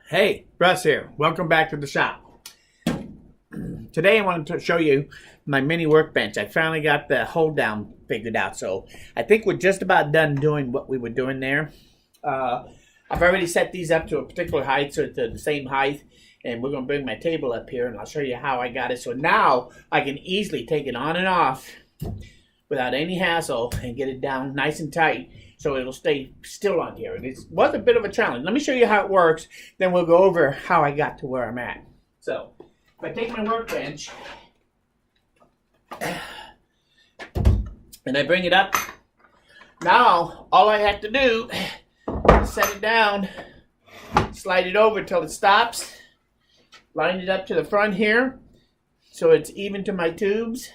Hey, Russ here. Welcome back to the shop. Today I wanted to show you my mini workbench. I finally got the hold down figured out, so I think we're just about done doing what we were doing there. I've already set these up to a particular height, so it's the same height, and we're going to bring my table up here and I'll show you how I got it. So now I can easily take it on and off without any hassle and get it down nice and tight, so it'll stay still on here. It was a bit of a challenge. Let me show you how it works, then we'll go over how I got to where I'm at. So, if I take my workbench, and I bring it up, now all I have to do is set it down, slide it over till it stops, line it up to the front here, so it's even to my tubes.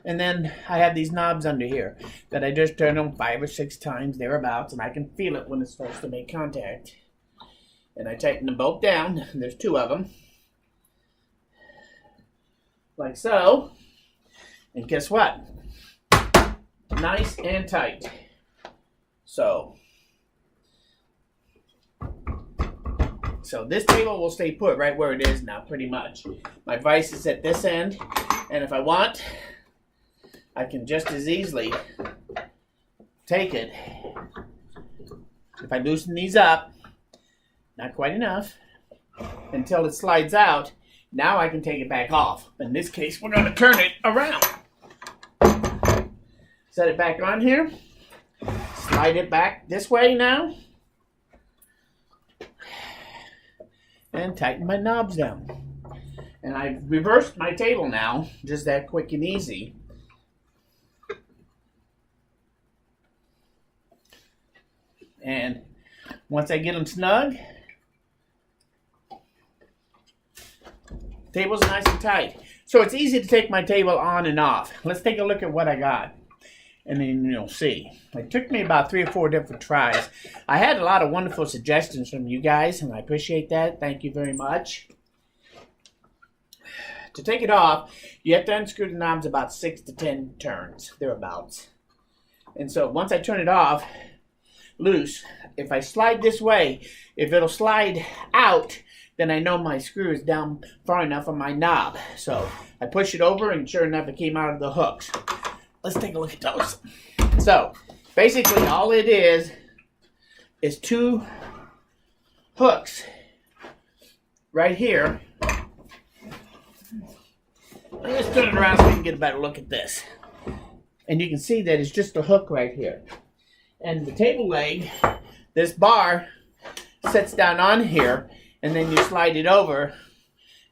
And then I have these knobs under here that I just turn on 5 or 6 times, thereabouts, and I can feel it when it starts to make contact. And I tighten them both down. There's 2 of them. Like so. And guess what? Nice and tight. So this table will stay put right where it is now, pretty much. My vise is at this end, and if I want, I can just as easily take it. If I loosen these up, not quite enough, until it slides out, now I can take it back off. In this case, we're going to turn it around. Set it back on here. Slide it back this way now. And tighten my knobs down. And I've reversed my table now, just that quick and easy. And once I get them snug, table's nice and tight. So it's easy to take my table on and off. Let's take a look at what I got, and then you'll see. It took me about 3 or 4 different tries. I had a lot of wonderful suggestions from you guys, and I appreciate that. Thank you very much. To take it off, you have to unscrew the knobs about 6 to 10 turns, thereabouts. And so once I turn it off, loose, if I slide this way, if it'll slide out, then I know my screw is down far enough on my knob. So I push it over, and sure enough, it came out of the hooks. Let's take a look at those. So basically all it is 2 hooks right here. Let's turn it around so we can get a better look at this. And you can see that it's just a hook right here. And the table leg, this bar, sits down on here, and then you slide it over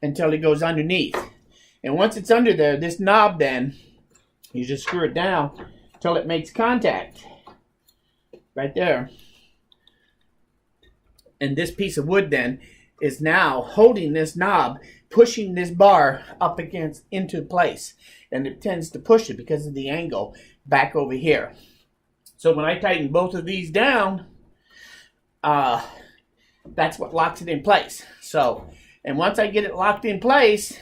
until it goes underneath. And once it's under there, this knob then, you just screw it down until it makes contact. Right there. And this piece of wood then is now holding this knob, pushing this bar up into place. And it tends to push it because of the angle back over here. So when I tighten both of these down, that's what locks it in place. So, and once I get it locked in place,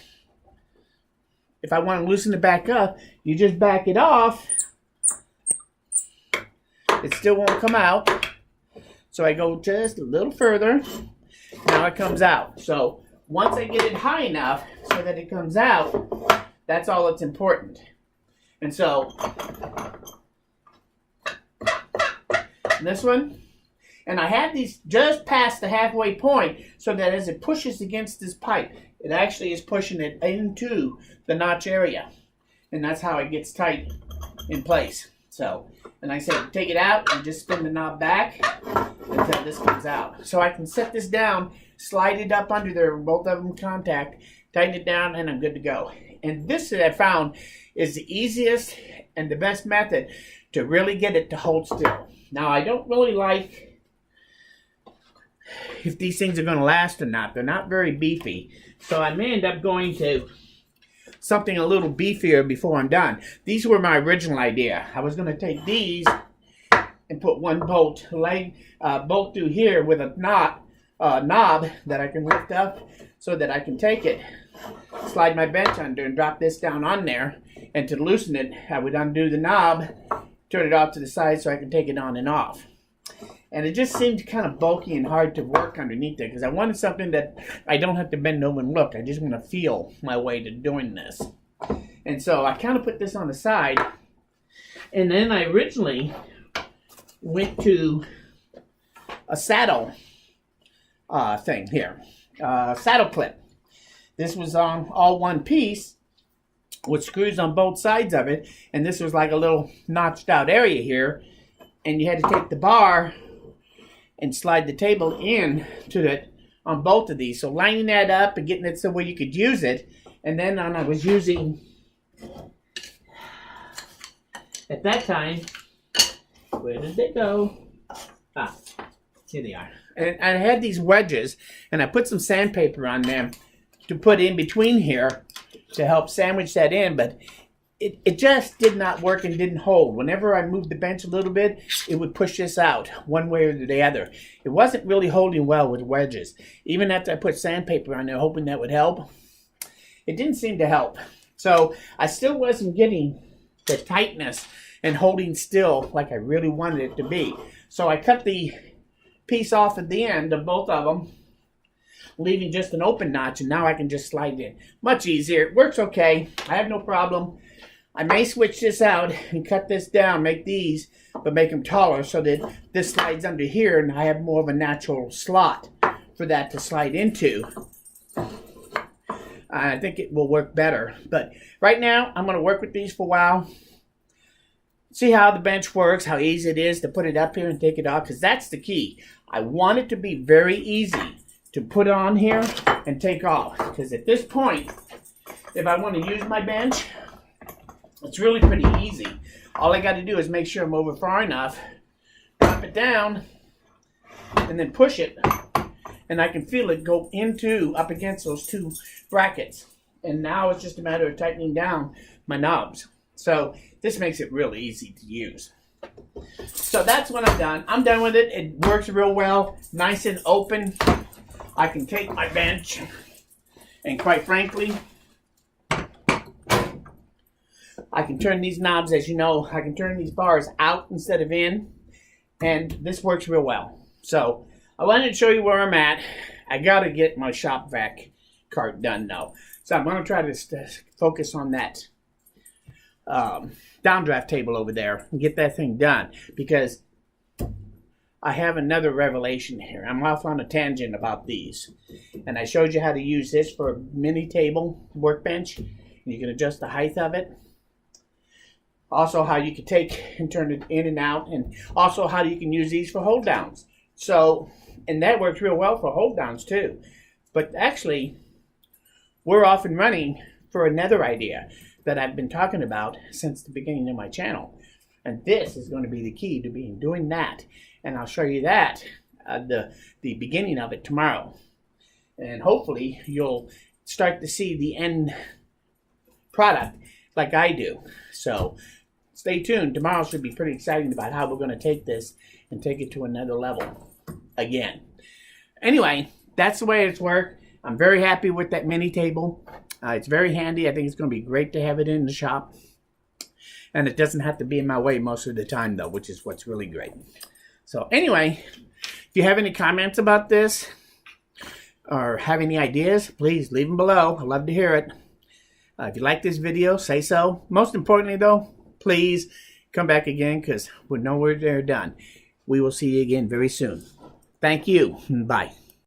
if I want to loosen it back up, you just back it off. It still won't come out. So I go just a little further. Now it comes out. So once I get it high enough so that it comes out, that's all that's important. And so this one, and I had these just past the halfway point so that as it pushes against this pipe, it actually is pushing it into the notch area, and that's how it gets tight in place. So, and I said take it out and just spin the knob back until this comes out. So I can set this down, slide it up under there, both of them contact, tighten it down, and I'm good to go. And this that I found is the easiest and the best method to really get it to hold still. Now, I don't really like if these things are going to last or not. They're not very beefy. So I may end up going to something a little beefier before I'm done. These were my original idea. I was going to take these and put one bolt through here with a knob that I can lift up so that I can take it, slide my bench under, and drop this down on there. And to loosen it, I would undo the knob, turn it off to the side so I can take it on and off. And it just seemed kind of bulky and hard to work underneath there because I wanted something that I don't have to bend over and look. I just want to feel my way to doing this. And so I kind of put this on the side. And then I originally went to a saddle thing here. Saddle clip. This was on all one piece with screws on both sides of it. And this was like a little notched out area here. And you had to take the bar and slide the table in to it on both of these. So lining that up and getting it so where you could use it. And then I was using, at that time, where did they go? Ah, here they are. And I had these wedges, and I put some sandpaper on them to put in between here to help sandwich that in, but it just did not work and didn't hold. Whenever I moved the bench a little bit, it would push this out one way or the other. It wasn't really holding well with wedges. Even after I put sandpaper on there, hoping that would help, it didn't seem to help. So I still wasn't getting the tightness and holding still like I really wanted it to be. So I cut the piece off at the end of both of them, leaving just an open notch, and now I can just slide in. Much easier. It works okay. I have no problem. I may switch this out and cut this down, make these, but make them taller so that this slides under here and I have more of a natural slot for that to slide into. I think it will work better. But right now, I'm going to work with these for a while. See how the bench works, how easy it is to put it up here and take it off, because that's the key. I want it to be very easy to put on here and take off. Because at this point, if I want to use my bench, it's really pretty easy. All I got to do is make sure I'm over far enough, drop it down, and then push it. And I can feel it go up against those two brackets. And now it's just a matter of tightening down my knobs. So this makes it really easy to use. So that's when I'm done. I'm done with it. It works real well, nice and open. I can take my bench, and quite frankly, I can turn these knobs, as you know, I can turn these bars out instead of in, and this works real well. So I wanted to show you where I'm at. I got to get my shop vac cart done though. So I'm going to try to focus on that downdraft table over there and get that thing done, because I have another revelation here. I'm off on a tangent about these. And I showed you how to use this for a mini table workbench. You can adjust the height of it. Also how you can take and turn it in and out. And also how you can use these for hold downs. So, and that works real well for hold downs too. But actually, we're off and running for another idea that I've been talking about since the beginning of my channel. And this is going to be the key to doing that. And I'll show you that, the beginning of it tomorrow. And hopefully you'll start to see the end product like I do. So stay tuned. Tomorrow should be pretty exciting about how we're going to take this and take it to another level again. Anyway, that's the way it's worked. I'm very happy with that mini table. It's very handy. I think it's going to be great to have it in the shop. And it doesn't have to be in my way most of the time, though, which is what's really great. So anyway, if you have any comments about this or have any ideas, please leave them below. I'd love to hear it. If you like this video, say so. Most importantly, though, please come back again, because we're nowhere near done. We will see you again very soon. Thank you. Bye.